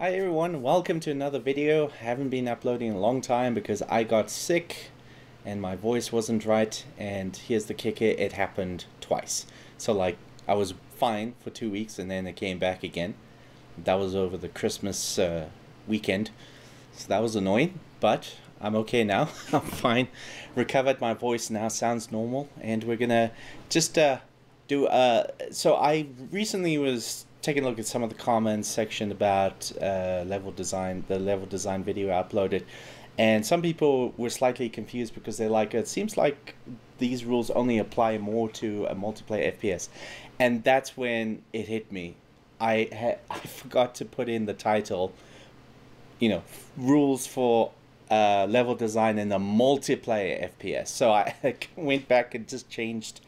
Hi everyone, welcome to another video. I haven't been uploading in a long time because I got sick and my voice wasn't right, and here's the kicker, it happened twice. So like I was fine for 2 weeks and then it came back again. That was over the Christmas weekend, so that was annoying, but I'm okay now. I'm fine, recovered, my voice now sounds normal, and we're gonna just so I recently was taking a look at some of the comments section about level design, the level design video I uploaded, and some people were slightly confused because they're like, it seems like these rules only apply more to a multiplayer FPS, and that's when it hit me. I forgot to put in the title, rules for level design in a multiplayer FPS. So I went back and just changed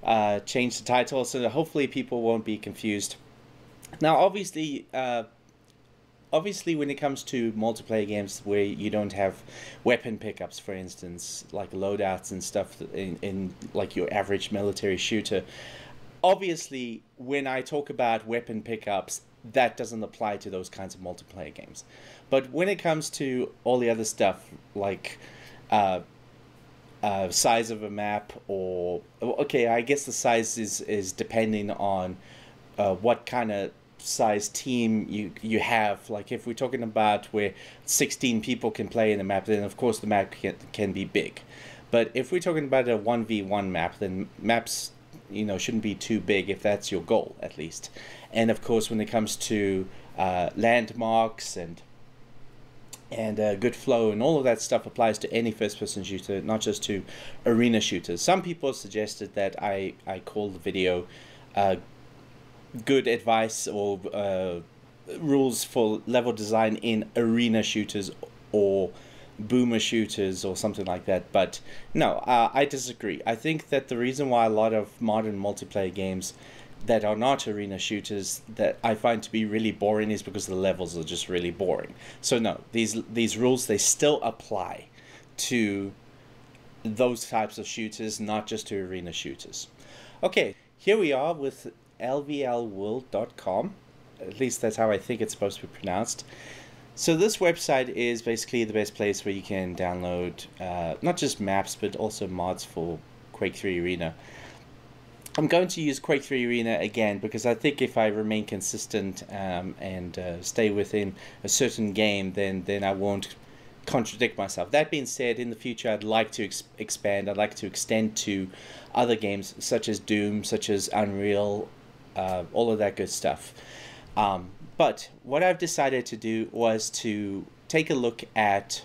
the title, so that hopefully people won't be confused. Now, obviously, when it comes to multiplayer games where you don't have weapon pickups, for instance, like loadouts and stuff in like your average military shooter, obviously, when I talk about weapon pickups, that doesn't apply to those kinds of multiplayer games. But when it comes to all the other stuff, like size of a map, or okay, I guess the size is depending on what kind of size team you have. Like if we're talking about where 16 people can play in a map, then of course the map can be big. But if we're talking about a 1v1 map, then maps shouldn't be too big if that's your goal, at least. And of course when it comes to landmarks and good flow and all of that stuff applies to any first-person shooter, not just to arena shooters. Some people suggested that I call the video good advice or rules for level design in arena shooters or boomer shooters or something like that, but no, I disagree. I think that the reason why a lot of modern multiplayer games that are not arena shooters that I find to be really boring is because the levels are just really boring. So no, these rules, they still apply to those types of shooters, not just to arena shooters. Okay, here we are with lvlworld.com. At least that's how I think it's supposed to be pronounced. So this website is basically the best place where you can download not just maps but also mods for Quake 3 Arena. I'm going to use Quake 3 Arena again because I think if I remain consistent and stay within a certain game, then I won't contradict myself. That being said, in the future I'd like to expand. I'd like to extend to other games such as Doom, such as Unreal, all of that good stuff. But what I've decided to do was to take a look at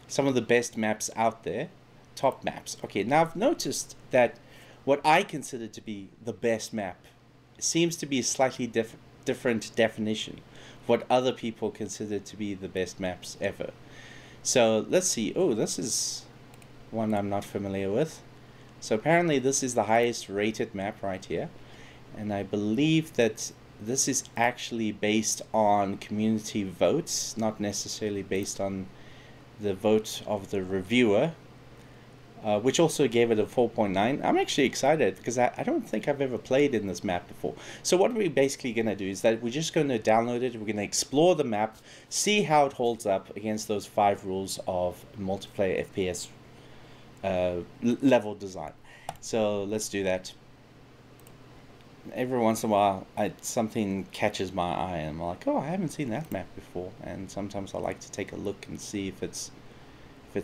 some of the best maps out there, top maps. Okay, now I've noticed that what I consider to be the best map seems to be a slightly different definition of what other people consider to be the best maps ever. So let's see. Oh, this is one I'm not familiar with. So apparently this is the highest rated map right here, and I believe that this is actually based on community votes, not necessarily based on the vote of the reviewer, which also gave it a 4.9. I'm actually excited because I don't think I've ever played in this map before. So what we're basically going to do is that we're just going to download it, we're going to explore the map, see how it holds up against those 5 rules of multiplayer FPS level design. So let's do that. Every once in a while something catches my eye and I'm like, oh, I haven't seen that map before, and sometimes I like to take a look and see if it's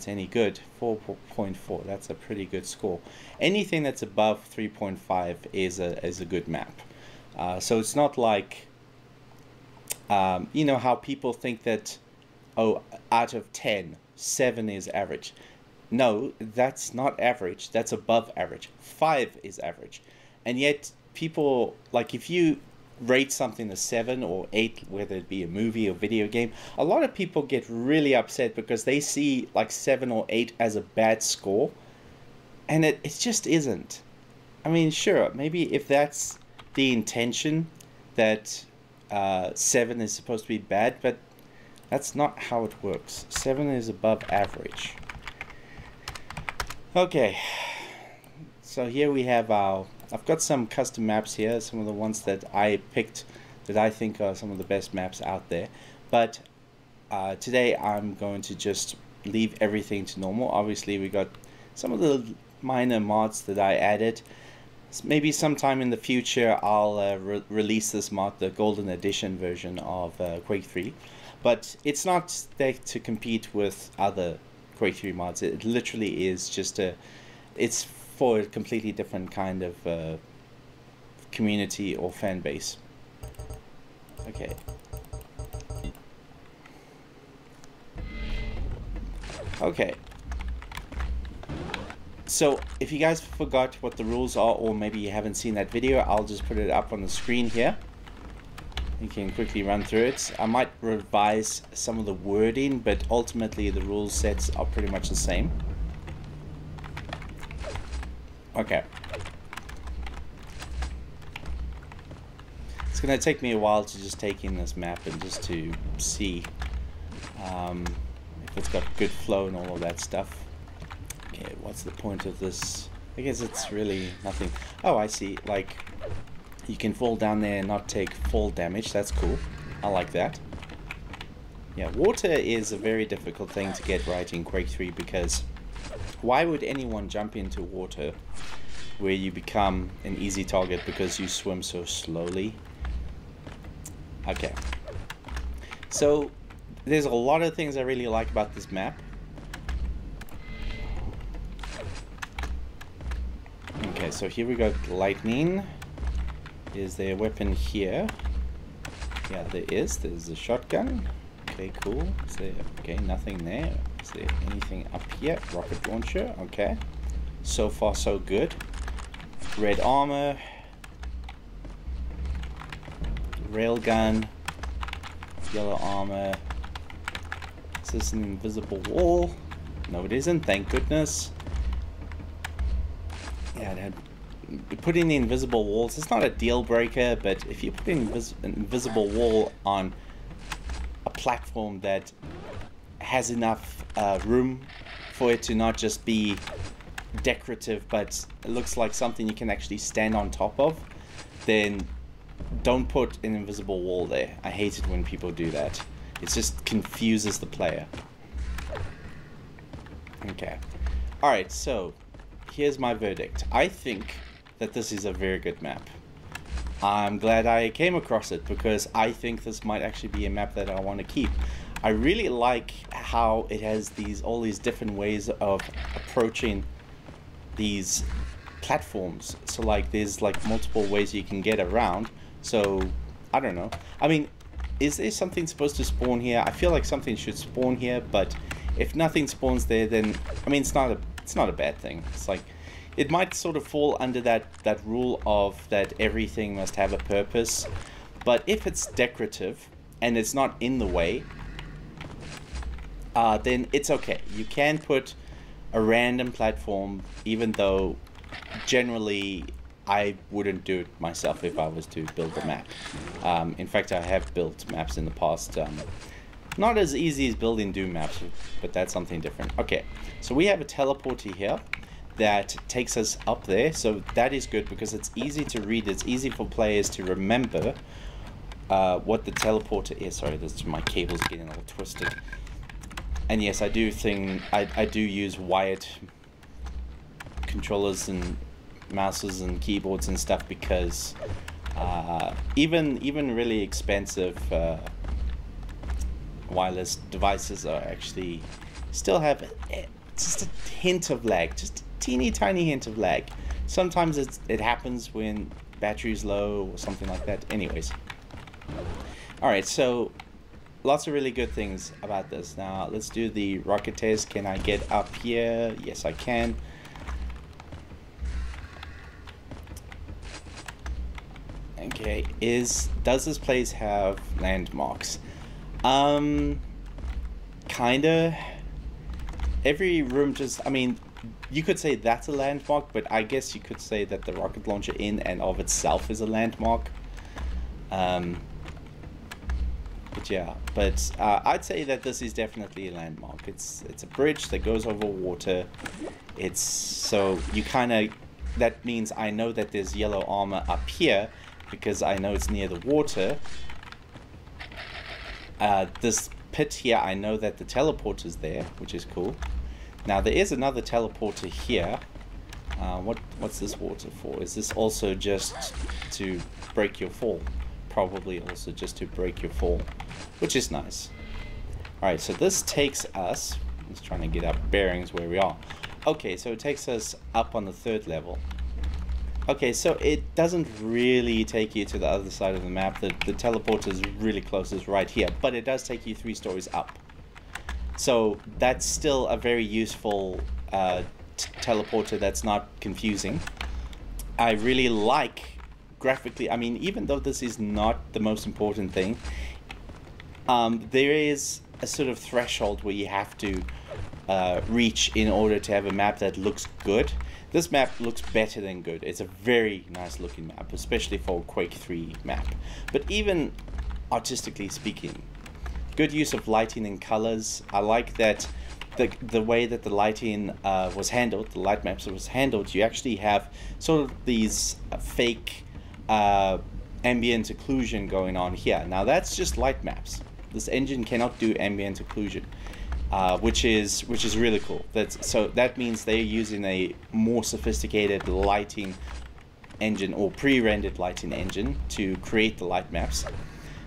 any good. 4.4, that's a pretty good score. Anything that's above 3.5 is a good map. So it's not like how people think that, oh, out of 10 7 is average. No, that's not average, that's above average. 5 is average. And yet people, like, if you rate something a 7 or 8, whether it be a movie or video game, a lot of people get really upset because they see like 7 or 8 as a bad score, and it just isn't. I mean, sure, maybe if that's the intention, that 7 is supposed to be bad, but that's not how it works. 7 is above average. Okay, so here we have I've got some custom maps here, some of the ones that I picked that I think are some of the best maps out there. But today I'm going to just leave everything to normal. Obviously we got some of the minor mods that I added. Maybe sometime in the future I'll release this mod, the Golden Edition version of Quake 3. But it's not there to compete with other Quake 3 mods. It literally is just it's for a completely different kind of community or fan base. Okay. Okay. So, if you guys forgot what the rules are, or maybe you haven't seen that video, I'll just put it up on the screen here. You can quickly run through it. I might revise some of the wording, but ultimately the rule sets are pretty much the same. Okay. It's going to take me a while to just take in this map and just to see if it's got good flow and all of that stuff. Okay, what's the point of this? I guess it's really nothing. Oh, I see. Like, you can fall down there and not take fall damage. That's cool. I like that. Yeah, water is a very difficult thing to get right in Quake 3 because why would anyone jump into water where you become an easy target because you swim so slowly? Okay. So, there's a lot of things I really like about this map. Okay, so here we got lightning. Is there a weapon here? Yeah, there is. There's a shotgun. Okay, cool. Is there... Okay, nothing there. Is there anything up here? Rocket launcher. Okay. So far, so good. Red armor. Railgun. Yellow armor. Is this an invisible wall? No, it isn't. Thank goodness. Yeah, it had... Putting the invisible walls, it's not a deal breaker, but if you put an invisible wall on a platform that has enough room for it to not just be decorative, but it looks like something you can actually stand on top of, then don't put an invisible wall there. I hate it when people do that. It just confuses the player. Okay. Alright, so here's my verdict. I think that this is a very good map. I'm glad I came across it because I think this might actually be a map that I want to keep. I really like how it has all these different ways of approaching these platforms. So like there's like multiple ways you can get around. So I don't know. I mean, is there something supposed to spawn here? I feel like something should spawn here, but if nothing spawns there, then I mean it's not a bad thing. It's like it might sort of fall under that rule of that everything must have a purpose. But if it's decorative and it's not in the way, then it's okay. You can put a random platform, even though generally I wouldn't do it myself if I was to build a map. In fact, I have built maps in the past. Not as easy as building Doom maps, but that's something different. Okay, so we have a teleporter here that takes us up there, so that is good because it's easy to read. It's easy for players to remember what the teleporter is. Sorry, my cable's getting a little twisted. And yes, I do use wired controllers and mouses and keyboards and stuff because even really expensive wireless devices are actually still have just a hint of lag, just a teeny tiny hint of lag. Sometimes it happens when battery's low or something like that. Anyways, alright, so lots of really good things about this. Now let's do the rocket test. Can I get up here? Yes, I can. Okay, does this place have landmarks? Kinda. Every room I mean, you could say that's a landmark, but I guess you could say that the rocket launcher in and of itself is a landmark. But yeah, I'd say that this is definitely a landmark. It's a bridge that goes over water. So you kind of, that means I know that there's yellow armor up here, because I know it's near the water. This pit here, I know that the teleporter's there, which is cool. Now there is another teleporter here. What's this water for? Is this also just to break your fall? Probably also just to break your fall, which is nice. Alright, so this takes us, just trying to get our bearings where we are. Okay, so it takes us up on the 3rd level. Okay, so it doesn't really take you to the other side of the map. The teleporter is really close, is right here, but it does take you 3 stories up. So that's still a very useful teleporter that's not confusing. I really like graphically, I mean, even though this is not the most important thing, there is a sort of threshold where you have to reach in order to have a map that looks good. This map looks better than good. It's a very nice looking map, especially for a Quake 3 map. But even artistically speaking, good use of lighting and colors. I like that the way that the lighting was handled, the light maps was handled. You actually have sort of these fake ambient occlusion going on here. Now that's just light maps. This engine cannot do ambient occlusion. Which is really cool. So that means they're using a more sophisticated lighting engine or pre-rendered lighting engine to create the light maps.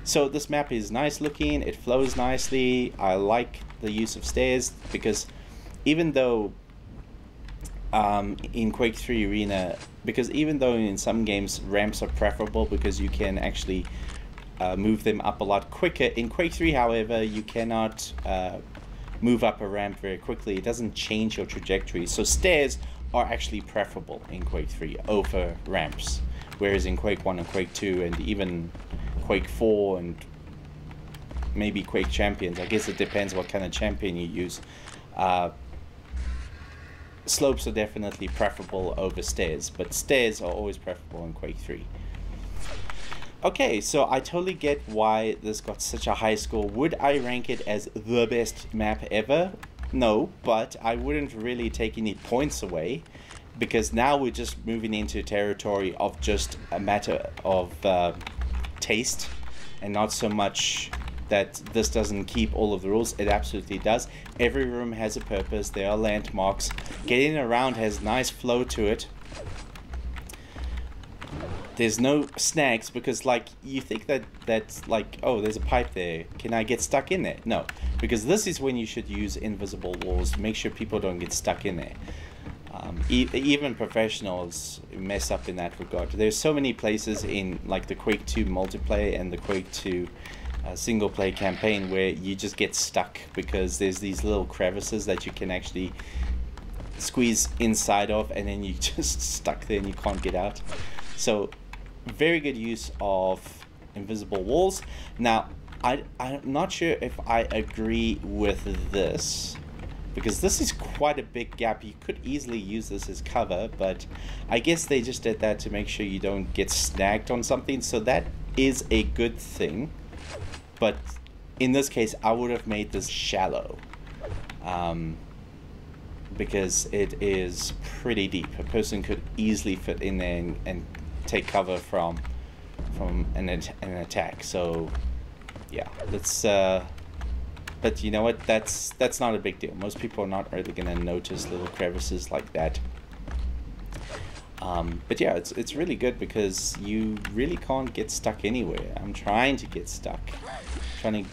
So this map is nice looking, it flows nicely. I like the use of stairs because even though in Quake 3 Arena, because even though in some games ramps are preferable because you can actually move them up a lot quicker, in Quake 3 however you cannot move up a ramp very quickly. It doesn't change your trajectory. So stairs are actually preferable in Quake 3 over ramps. Whereas in Quake 1 and Quake 2 and even Quake 4 and maybe Quake Champions, I guess it depends what kind of champion you use, slopes are definitely preferable over stairs. But stairs are always preferable in Quake 3. Okay, so I totally get why this got such a high score. Would I rank it as the best map ever? No, but I wouldn't really take any points away because now we're just moving into territory of just a matter of taste and not so much that this doesn't keep all of the rules. It absolutely does. Every room has a purpose. There are landmarks. Getting around has nice flow to it. There's no snags because, like, you think that's like, oh, there's a pipe there. Can I get stuck in there? No, because this is when you should use invisible walls to make sure people don't get stuck in there. Even professionals mess up in that regard. There's so many places in, like, the Quake 2 multiplayer and the Quake 2 single-player campaign where you just get stuck because there's these little crevices that you can actually squeeze inside of, and then you just stuck there and you can't get out. So very good use of invisible walls. Now I'm not sure if I agree with this because this is quite a big gap. You could easily use this as cover, but I guess they just did that to make sure you don't get snagged on something, so that is a good thing. But in this case I would have made this shallow because it is pretty deep. A person could easily fit in there and take cover from an attack. So yeah, let's but you know what, that's not a big deal. Most people are not really gonna notice little crevices like that. But yeah, it's really good because you really can't get stuck anywhere. I'm trying to get stuck, trying to,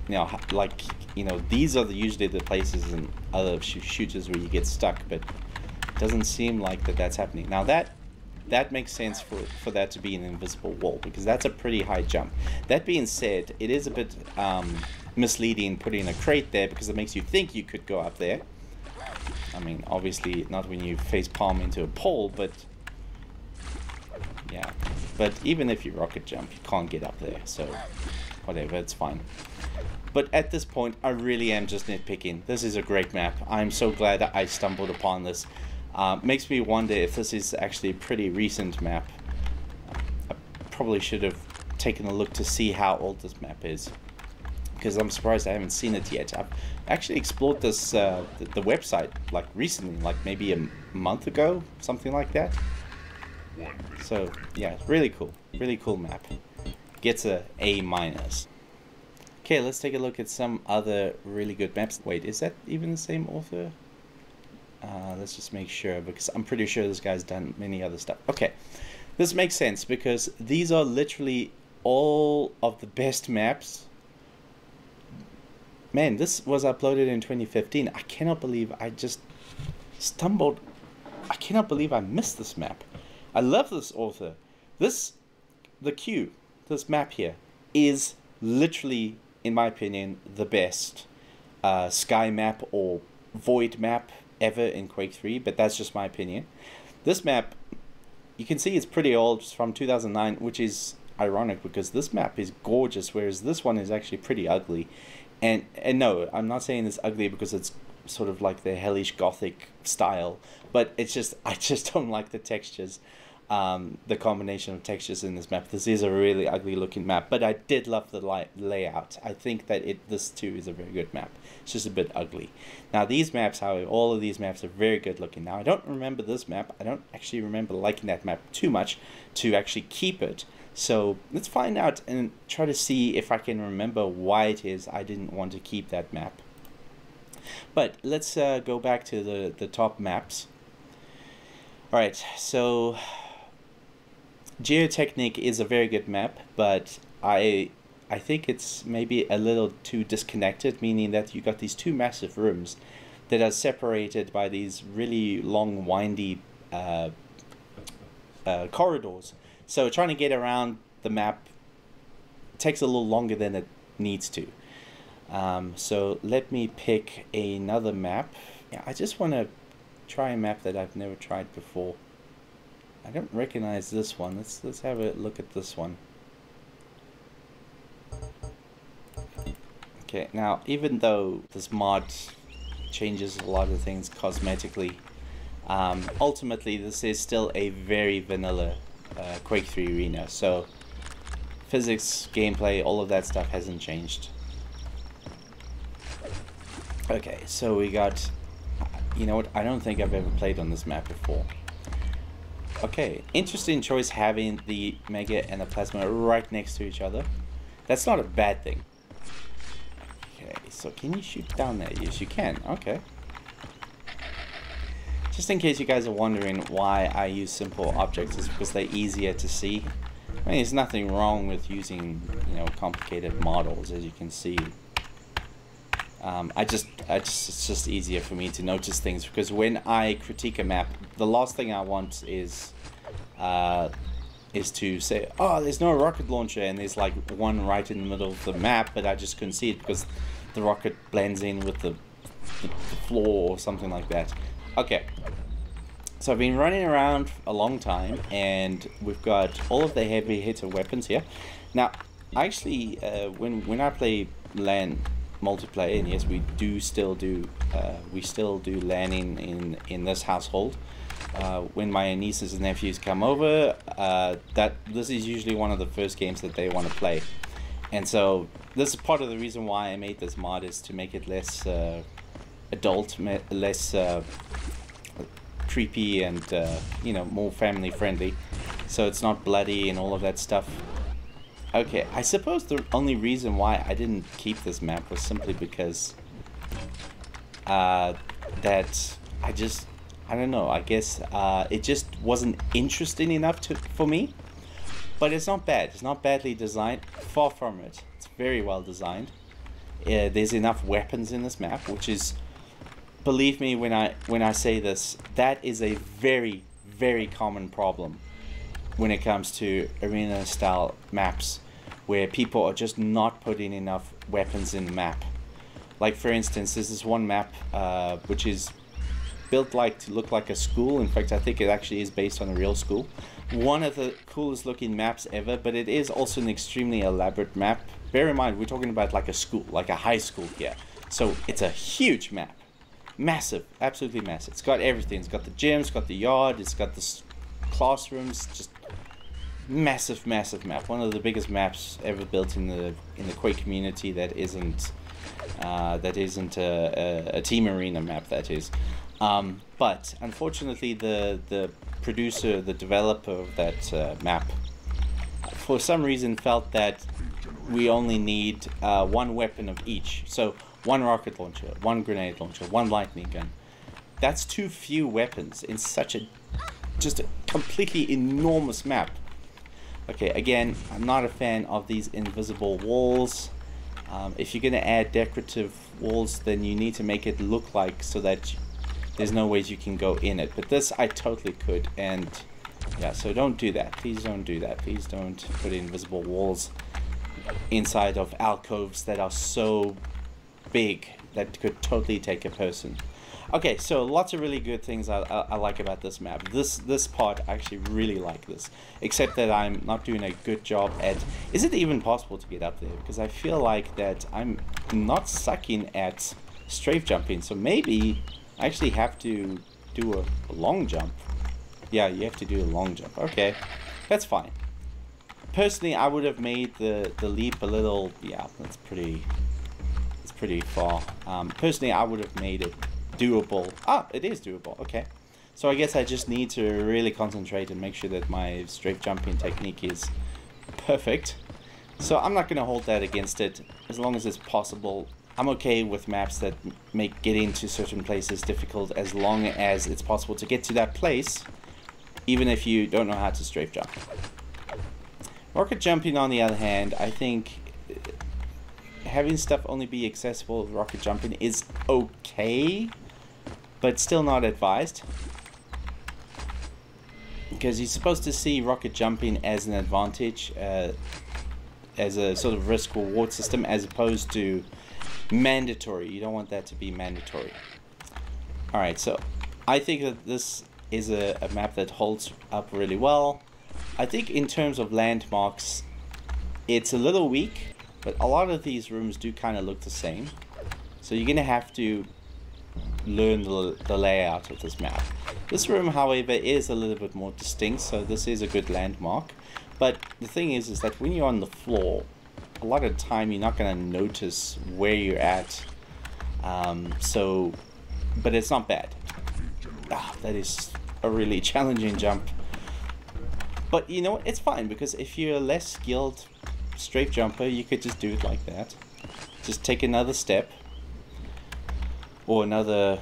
you know, like, you know, these are usually the places in other shooters where you get stuck, but it doesn't seem like that's happening. Now that makes sense for that to be an invisible wall because that's a pretty high jump. That being said, it is a bit misleading putting a crate there because it makes you think you could go up there. I mean, obviously not when you face palm into a pole, but yeah. But even if you rocket jump, you can't get up there, so whatever, it's fine. But at this point, I really am just nitpicking. This is a great map. I'm so glad that I stumbled upon this. Makes me wonder if this is actually a pretty recent map. I probably should have taken a look to see how old this map is, because I'm surprised I haven't seen it yet. I've actually explored this the website like recently, like maybe a month ago, something like that. So yeah, really cool map. Gets a A-. Okay, let's take a look at some other really good maps. Wait, is that even the same author? Let's just make sure, because I'm pretty sure this guy's done many other stuff. Okay, this makes sense because these are literally all of the best maps. Man, this was uploaded in 2015. I cannot believe I just stumbled. I cannot believe I missed this map. I love this author. This map here is literally, in my opinion, the best sky map or void map ever in Quake 3, but that's just my opinion. This map, you can see it's pretty old. It's from 2009, which is ironic because this map is gorgeous, whereas this one is actually pretty ugly. And no, I'm not saying it's ugly because it's sort of like the hellish gothic style, but it's just, I just don't like the textures. The combination of textures in this map. This is a really ugly looking map, but I did love the layout. I think that this too is a very good map. It's just a bit ugly. Now these maps, however, all of these maps are very good looking. Now I don't remember this map. I don't actually remember liking that map too much to actually keep it. So let's find out and try to see if I can remember why it is I didn't want to keep that map. But let's go back to the top maps. Alright, so Geotechnic is a very good map, but I think it's maybe a little too disconnected, meaning that you got these two massive rooms that are separated by these really long, windy corridors. So trying to get around the map takes a little longer than it needs to. So let me pick another map. Yeah, I just want to try a map that I've never tried before. I don't recognize this one. Let's have a look at this one. Okay, now even though this mod changes a lot of things cosmetically, ultimately this is still a very vanilla Quake 3 arena. So physics, gameplay, all of that stuff hasn't changed. Okay, so we got, you know what, I don't think I've ever played on this map before. Okay, interesting choice having the Mega and the Plasma right next to each other. That's not a bad thing. Okay, so can you shoot down there? Yes, you can. Okay. Just in case you guys are wondering why I use simple objects, it's because they're easier to see. I mean, there's nothing wrong with using, you know, complicated models, as you can see. It's just easier for me to notice things, because when I critique a map, the last thing I want is to say, oh, there's no rocket launcher, and there's like one right in the middle of the map, but I just couldn't see it because the rocket blends in with the floor or something like that. Okay, so I've been running around a long time, and we've got all of the heavy hitter weapons here. Now, actually, when I play LAN multiplayer, and yes, we still do LANing in this household. When my nieces and nephews come over, this is usually one of the first games that they want to play, and so this is part of the reason why I made this mod, is to make it less adult, less creepy, and you know, more family friendly, so it's not bloody and all of that stuff. Okay, I suppose the only reason why I didn't keep this map was simply because that I don't know, I guess it just wasn't interesting enough for me. But it's not bad. It's not badly designed. Far from it. It's very well designed. There's enough weapons in this map, which is, believe me when I say this, that is a very, very common problem when it comes to arena style maps, where people are just not putting enough weapons in the map. Like, for instance, this is one map which is built to look like a school. In fact, I think it actually is based on a real school. One of the coolest looking maps ever, but it is also an extremely elaborate map. Bear in mind, we're talking about like a school, like a high school here. So it's a huge map. Massive, absolutely massive. It's got everything. It's got the gym, it's got the yard, it's got the classrooms, just massive, massive map. One of the biggest maps ever built in the Quake community that isn't a team arena map, that is. But unfortunately, the producer, the developer of that map, for some reason felt that we only need one weapon of each. So one rocket launcher, one grenade launcher, one lightning gun. That's too few weapons in such a just a completely enormous map. Okay, again, I'm not a fan of these invisible walls. If you're gonna add decorative walls, then you need to make it look like so that there's no ways you can go in it. But this I totally could, and yeah, so don't do that. Please don't do that. Please don't put invisible walls inside of alcoves that are so big that could totally take a person. Okay, so lots of really good things I like about this map. This part, I actually really like this. Except that I'm not doing a good job at... Is it even possible to get up there? Because I feel like that I'm not sucking at strafe jumping. So maybe I actually have to do a long jump. Yeah, you have to do a long jump. Okay, that's fine. Personally, I would have made the leap a little... Yeah, that's pretty far. Personally, I would have made it doable. Ah, it is doable. Okay, so I guess I just need to really concentrate and make sure that my strafe jumping technique is perfect. So I'm not going to hold that against it as long as it's possible. I'm okay with maps that make getting to certain places difficult as long as it's possible to get to that place, even if you don't know how to strafe jump. Rocket jumping, on the other hand, I think having stuff only be accessible with rocket jumping is okay, but still not advised, because you're supposed to see rocket jumping as an advantage, as a sort of risk reward system, as opposed to mandatory. You don't want that to be mandatory. Alright, so I think that this is a map that holds up really well. I think in terms of landmarks, it's a little weak, but a lot of these rooms do kind of look the same. So you're going to have to learn the layout of this map. This room, however, is a little bit more distinct, so this is a good landmark. But the thing is that when you're on the floor, a lot of the time you're not going to notice where you're at. But it's not bad. Ah, that is a really challenging jump. But you know what? It's fine, because if you're a less skilled strafe jumper, you could just do it like that. Just take another step, or another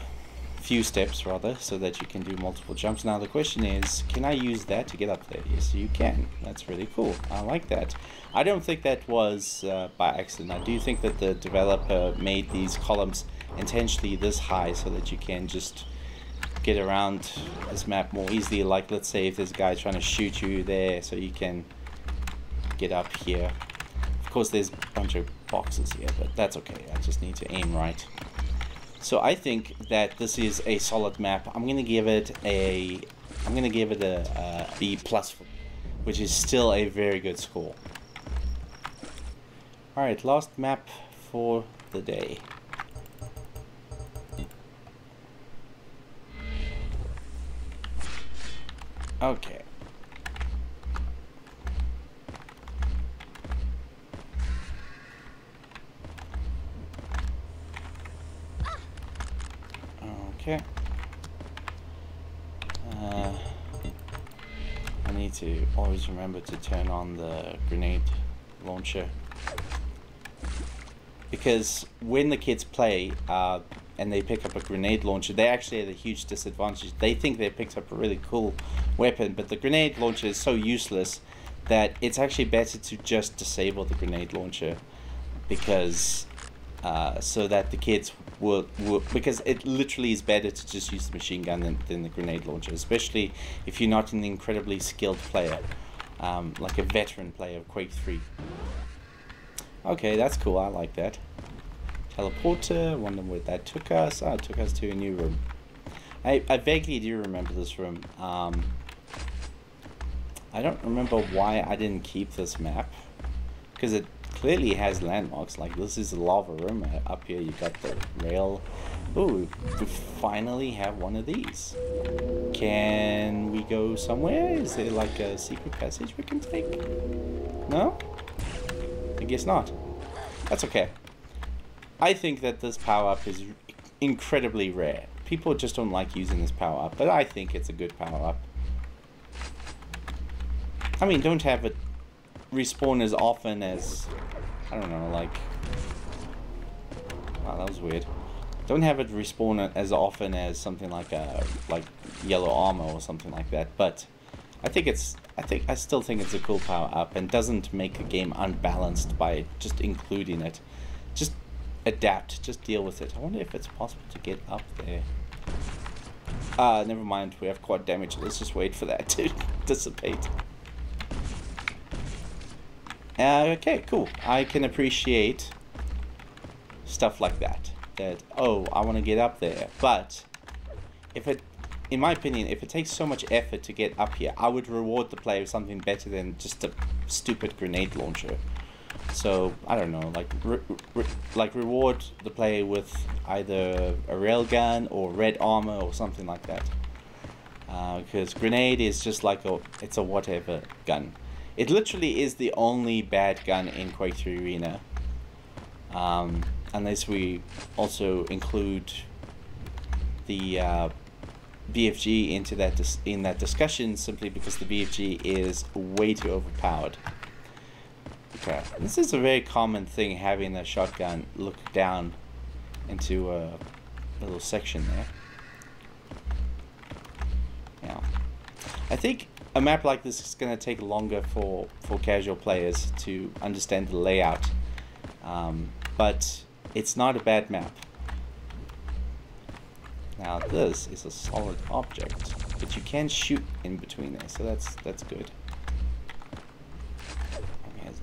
few steps rather, so that you can do multiple jumps. Now the question is, can I use that to get up there? Yes, you can. That's really cool. I like that. I don't think that was by accident. I do think that the developer made these columns intentionally this high so that you can just get around this map more easily. Like, let's say if there's a guy trying to shoot you there, so you can get up here. Of course there's a bunch of boxes here, but that's okay. I just need to aim right. So I think that this is a solid map. I'm gonna give it a B+, which is still a very good score. All right, last map for the day. Okay. Okay. I need to always remember to turn on the grenade launcher, because when the kids play and they pick up a grenade launcher, they actually at a huge disadvantage. They think they picked up a really cool weapon, but the grenade launcher is so useless that it's actually better to just disable the grenade launcher, because so that the kids will because it literally is better to just use the machine gun than the grenade launcher, especially if you're not an incredibly skilled player, like a veteran player of Quake 3. Okay, that's cool. I like that. Teleporter. Wonder where that took us. Oh, it took us to a new room. I vaguely do remember this room. I don't remember why I didn't keep this map, because it clearly has landmarks. Like, this is a lava room. Up here you got the rail. Ooh, we finally have one of these. Can we go somewhere? Is there like a secret passage we can take? No? I guess not. That's okay. I think that this power-up is incredibly rare. people just don't like using this power up, but I think it's a good power up. I mean, don't have it respawn as often as, I don't know, like, wow, that was weird. Don't have it respawn as often as something like yellow armor or something like that, but I still think it's a cool power up and doesn't make a game unbalanced by just including it. Just adapt, just deal with it. I wonder if it's possible to get up there. Never mind, we have quad damage. Let's just wait for that to dissipate. Okay, cool. I can appreciate stuff like that. That, oh, I want to get up there. But, in my opinion, if it takes so much effort to get up here, I would reward the player with something better than just a stupid grenade launcher. So, I don't know, like reward the player with either a railgun or red armor or something like that. Because grenade is just like it's a whatever gun. It literally is the only bad gun in Quake 3 Arena. Unless we also include the BFG in that discussion, simply because the BFG is way too overpowered. Okay, this is a very common thing, having a shotgun look down into a little section there. Yeah, I think a map like this is going to take longer for casual players to understand the layout, but it's not a bad map. Now this is a solid object, but you can shoot in between there, so that's good.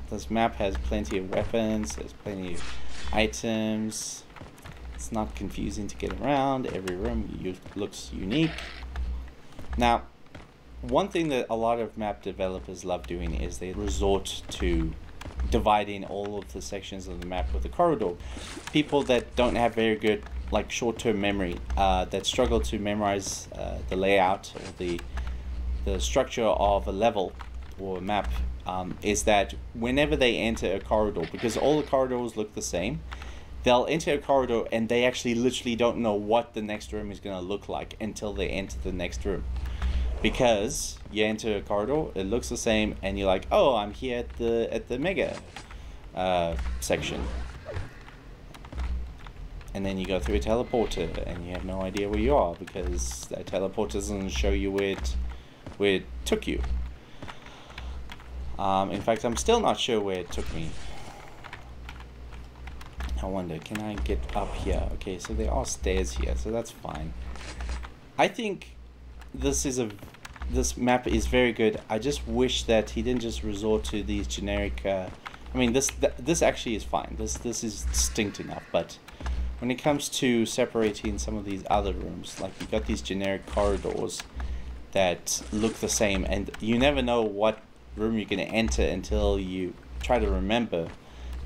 This map has plenty of weapons, there's plenty of items. It's not confusing to get around. Every room looks unique. Now, one thing that a lot of map developers love doing is they resort to dividing all of the sections of the map with a corridor. People that don't have very good like short-term memory, that struggle to memorize the layout or the structure of a level or a map, is that whenever they enter a corridor, because all the corridors look the same, they'll enter a corridor and they actually literally don't know what the next room is going to look like until they enter the next room. Because you enter a corridor, it looks the same, and you're like, oh, I'm here at the mega section. And then you go through a teleporter and you have no idea where you are, because that teleporter doesn't show you where it took you. In fact, I'm still not sure where it took me. I wonder, can I get up here? Okay, so there are stairs here, so that's fine. I think this map is very good. I just wish that he didn't just resort to these generic. I mean, this actually is fine. This is distinct enough, but when it comes to separating some of these other rooms, like you got these generic corridors that look the same, and you never know what room you're going to enter until you try to remember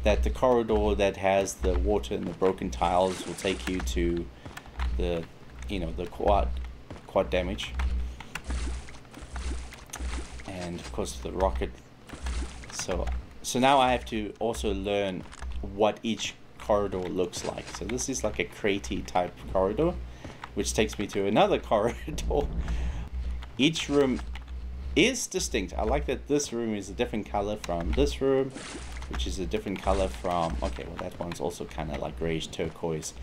that the corridor that has the water and the broken tiles will take you to the, the quad damage, and of course the rocket. So now I have to also learn what each corridor looks like. So this is like a cratey type corridor, which takes me to another corridor. Each room is distinct. I like that this room is a different color from this room, which is a different color from, okay, well that one's also kind of like grayish turquoise.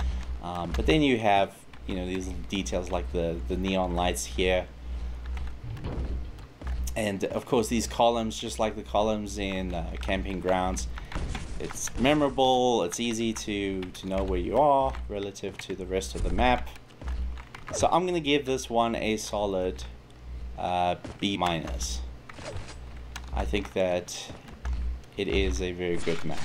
But then you have, these little details like the neon lights here. And of course these columns, just like the columns in camping grounds, it's memorable, it's easy to know where you are relative to the rest of the map. So I'm going to give this one a solid B-. I think that it is a very good map.